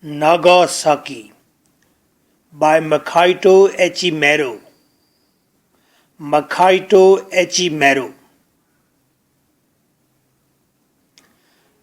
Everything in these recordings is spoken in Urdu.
Nagasaki by Michaito Ichimaru. Michaito Ichimaru.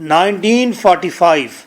1945।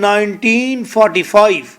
1945,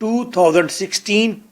2016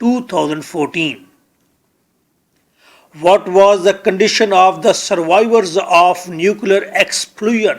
2014। What was the condition of the survivors of nuclear explosion?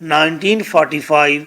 1945,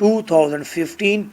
2015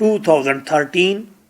2013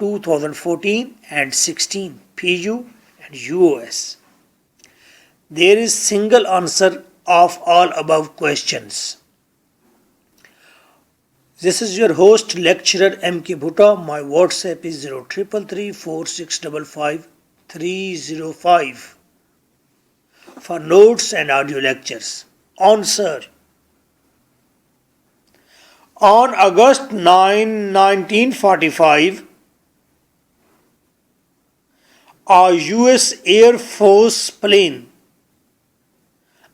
2014 and 16 PU and UOS. There is single answer of all above questions. This is your host lecturer M.K. Bhutta. My WhatsApp is 03334655 for notes and audio lectures. Answer. On August 9, 1945, a US Air Force plane,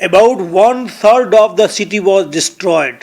About 1/3 of the city was destroyed.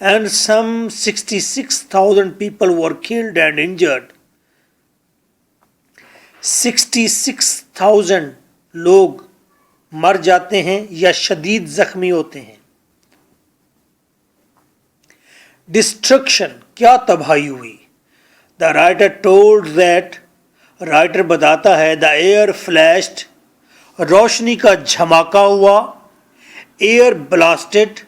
And some 66,000 people were killed and injured. 66,000 لوگ مر جاتے ہیں یا شدید زخمی ہوتے ہیں. ڈسٹرکشن کیا تباہی ہوئی. The writer told that writer بتاتا ہے دا ایئر فلیشڈ روشنی کا جھماکا ہوا. ایئر بلاسٹڈ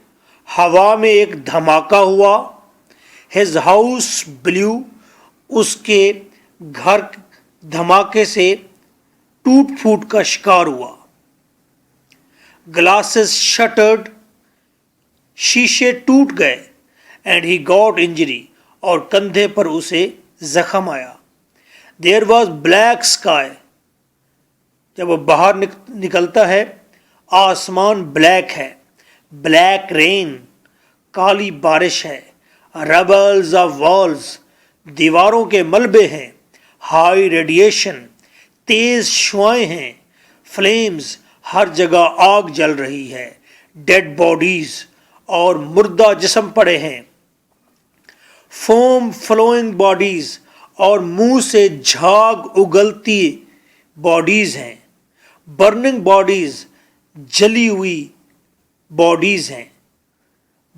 ہوا میں ایک دھماکہ ہوا. ہز ہاؤس بلیو اس کے گھر دھماکے سے ٹوٹ پھوٹ کا شکار ہوا. گلاسز شٹرڈ شیشے ٹوٹ گئے. اینڈ ہی گاٹ انجری اور کندھے پر اسے زخم آیا. دیر واز بلیک اسکائی جب وہ باہر نکلتا ہے آسمان بلیک ہے. بلیک رین کالی بارش ہے. ربلز آف والز دیواروں کے ملبے ہیں. ہائی ریڈیشن تیز شعائیں ہیں. فلیمز ہر جگہ آگ جل رہی ہے. ڈیڈ باڈیز اور مردہ جسم پڑے ہیں. فوم فلوئنگ باڈیز اور منہ سے جھاگ اگلتی باڈیز ہیں. برننگ باڈیز جلی ہوئی باڈیز ہیں.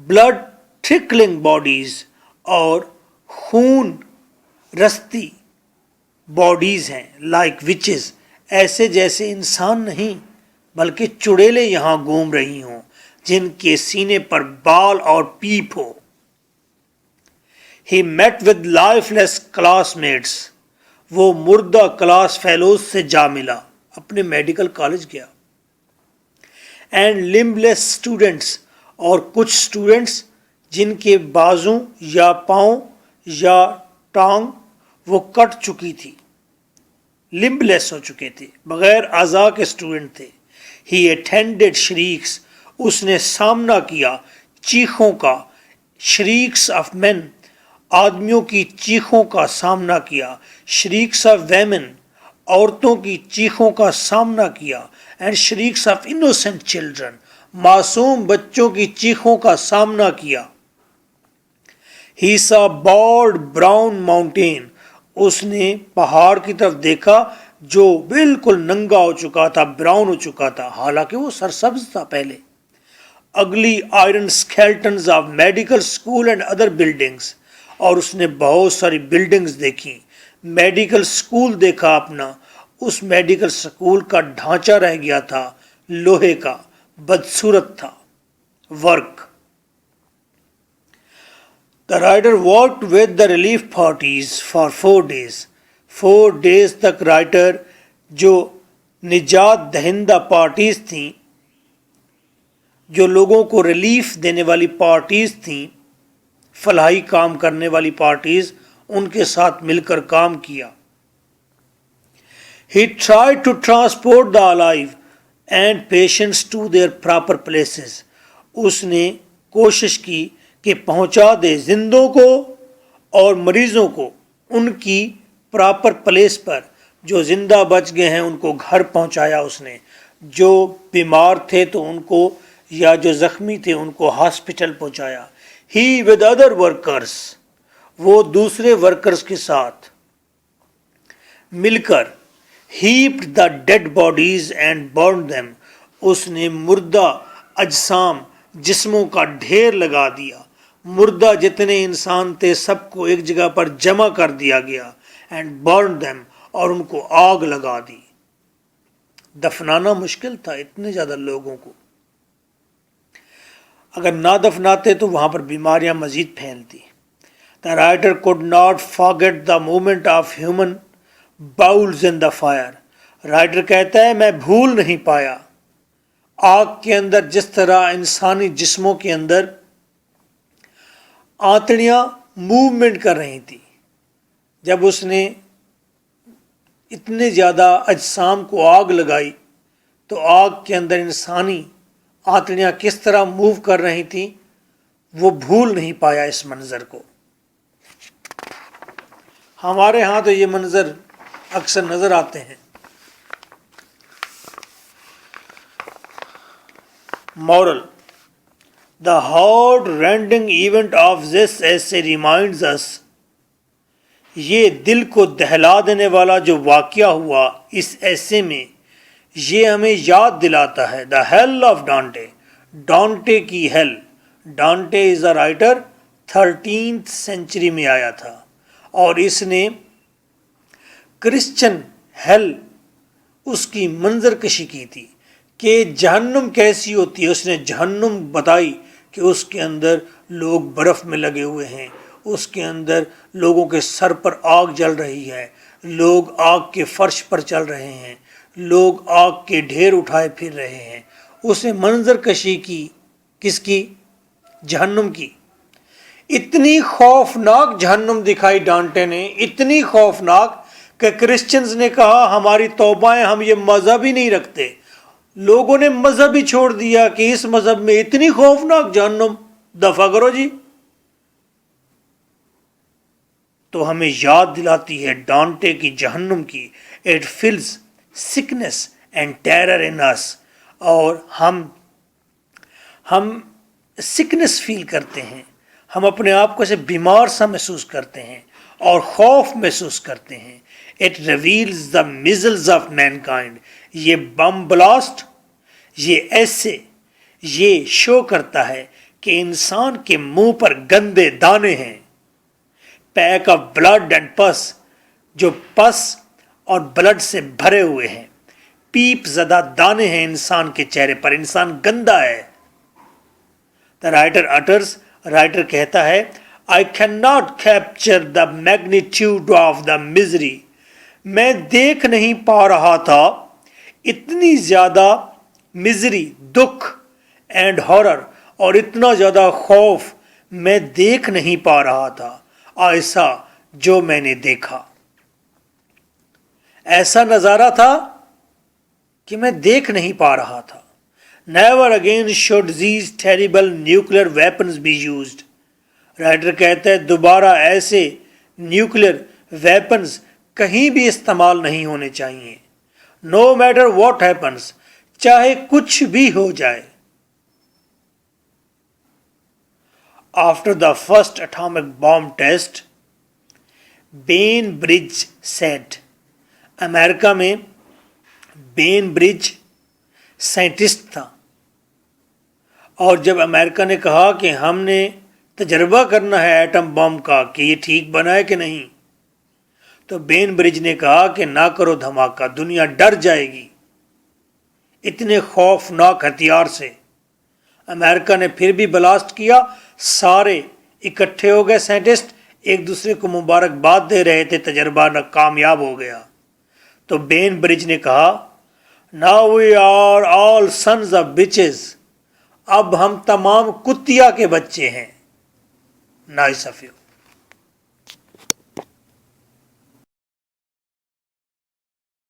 بلڈ ٹرکلنگ باڈیز اور خون رستی باڈیز ہیں. لائک وچز ایسے جیسے انسان نہیں بلکہ چڑیلیں یہاں گھوم رہی ہوں جن کے سینے پر بال اور پیپ ہو. He met with lifeless classmates. وہ مردہ کلاس فیلوز سے جا ملا. اپنے میڈیکل کالج گیا. And limbless students اور کچھ اسٹوڈنٹس جن کے بازو یا پاؤں یا ٹانگ وہ کٹ چکی تھی. لمبلیس ہو چکے تھے بغیر اعضاء کے اسٹوڈنٹ تھے. He attended shrieks اس نے سامنا کیا چیخوں کا. shrieks of men آدمیوں کی چیخوں کا سامنا کیا. shrieks of women عورتوں کی چیخوں کا سامنا کیا. and shrieks of innocent children معصوم بچوں کی چیخوں کا سامنا کیا. he saw bald brown mountain اس نے پہاڑ کی طرف دیکھا جو بالکل ننگا ہو چکا تھا, براؤن ہو چکا تھا, حالانکہ وہ سرسبز تھا پہلے. ugly iron skeletons of medical school and other buildings اور اس نے بہت ساری بلڈنگز دیکھی. میڈیکل سکول دیکھا اپنا. اس میڈیکل سکول کا ڈھانچہ رہ گیا تھا لوہے کا, بدصورت تھا. Work The writer worked with the relief parties for 4 days. 4 days تک رائٹر جو نجات دہندہ پارٹیز تھیں, جو لوگوں کو ریلیف دینے والی پارٹیز تھیں, فلاحی کام کرنے والی پارٹیز, ان کے ساتھ مل کر کام کیا. He tried to transport the alive and patients to their proper places. اس نے کوشش کی کہ پہنچا دے زندوں کو اور مریضوں کو ان کی پراپر پلیس پر. جو زندہ بچ گئے ہیں ان کو گھر پہنچایا اس نے, جو بیمار تھے تو ان کو, یا جو زخمی تھے ان کو ہاسپٹل پہنچایا. He with other workers وہ دوسرے ورکرز کے ساتھ مل کر heaped the dead bodies and burned them اس نے مردہ اجسام جسموں کا ڈھیر لگا دیا. مردہ جتنے انسان تھے سب کو ایک جگہ پر جمع کر دیا گیا. and burned them اور ان کو آگ لگا دی. دفنانا مشکل تھا اتنے زیادہ لوگوں کو. اگر نہ دفناتے تو وہاں پر بیماریاں مزید پھیلتی. The writer could not forget the movement of human bowels in the fire. Writer کہتا ہے میں بھول نہیں پایا آگ کے اندر جس طرح انسانی جسموں کے اندر آنتڑیاں موومنٹ کر رہی تھی. جب اس نے اتنے زیادہ اجسام کو آگ لگائی تو آگ کے اندر انسانی آنتڑیاں کس طرح موو کر رہی تھیں وہ بھول نہیں پایا اس منظر کو. ہمارے ہاں تو یہ منظر اکثر نظر آتے ہیں. Moral The heart-rending event of this essay reminds us یہ دل کو دہلا دینے والا جو واقعہ ہوا اس ایسے میں، یہ ہمیں یاد دلاتا ہے the hell of Dante, Dante کی hell. Dante is a writer 13th century میں آیا تھا، اور اس نے کرسچن ہیل اس کی منظر کشی کی تھی کہ جہنم کیسی ہوتی ہے. اس نے جہنم بتائی کہ اس کے اندر لوگ برف میں لگے ہوئے ہیں، اس کے اندر لوگوں کے سر پر آگ جل رہی ہے، لوگ آگ کے فرش پر چل رہے ہیں، لوگ آگ کے ڈھیر اٹھائے پھر رہے ہیں. اس نے منظر کشی کی، کس کی؟ جہنم کی. اتنی خوفناک جہنم دکھائی ڈانٹے نے، اتنی خوفناک کہ کرسچنز نے کہا ہماری توبہ ہے، ہم یہ مذہب ہی نہیں رکھتے. لوگوں نے مذہب ہی چھوڑ دیا کہ اس مذہب میں اتنی خوفناک جہنم، دفع کرو جی. تو ہمیں یاد دلاتی ہے ڈانٹے کی جہنم کی. It fills sickness and terror in us, اور ہم سکنس فیل کرتے ہیں، ہم اپنے آپ کو ایسے بیمار سا محسوس کرتے ہیں اور خوف محسوس کرتے ہیں. It reveals the measles of mankind. یہ بم بلاسٹ، یہ ایسے، یہ شو کرتا ہے کہ انسان کے منہ پر گندے دانے ہیں. پیک آف بلڈ اینڈ پس، جو پس اور بلڈ سے بھرے ہوئے ہیں. پیپ زدہ دانے ہیں انسان کے چہرے پر، انسان گندا ہے. دا رائٹر اٹرز، رائٹر کہتا ہے I cannot capture the magnitude of the misery. میں دیکھ نہیں پا رہا تھا اتنی زیادہ مزری، دکھ، اینڈ ہارر، اور اتنا زیادہ خوف میں دیکھ نہیں پا رہا تھا. ایسا جو میں نے دیکھا، ایسا نظارہ تھا کہ میں دیکھ نہیں پا رہا تھا. Never again should these terrible nuclear weapons be used. Writer کہتا ہے دوبارہ ایسے نیوکلیر ویپنز کہیں بھی استعمال نہیں ہونے چاہیے. No matter what happens، چاہے کچھ بھی ہو جائے. After the first atomic bomb test، been bridge said، امریکہ میں بین برج سائنٹسٹ تھا، اور جب امریکہ نے کہا کہ ہم نے تجربہ کرنا ہے ایٹم بم کا کہ یہ ٹھیک بنا ہے کہ نہیں، تو بین برج نے کہا کہ نہ کرو دھماکہ، دنیا ڈر جائے گی اتنے خوفناک ہتھیار سے. امریکہ نے پھر بھی بلاسٹ کیا، سارے اکٹھے ہو گئے سائنٹسٹ، ایک دوسرے کو مبارکباد دے رہے تھے، تجربہ کامیاب ہو گیا. تو بین برج نے کہا Now we are all sons of bitches، اب ہم تمام کتیا کے بچے ہیں. Nice of you.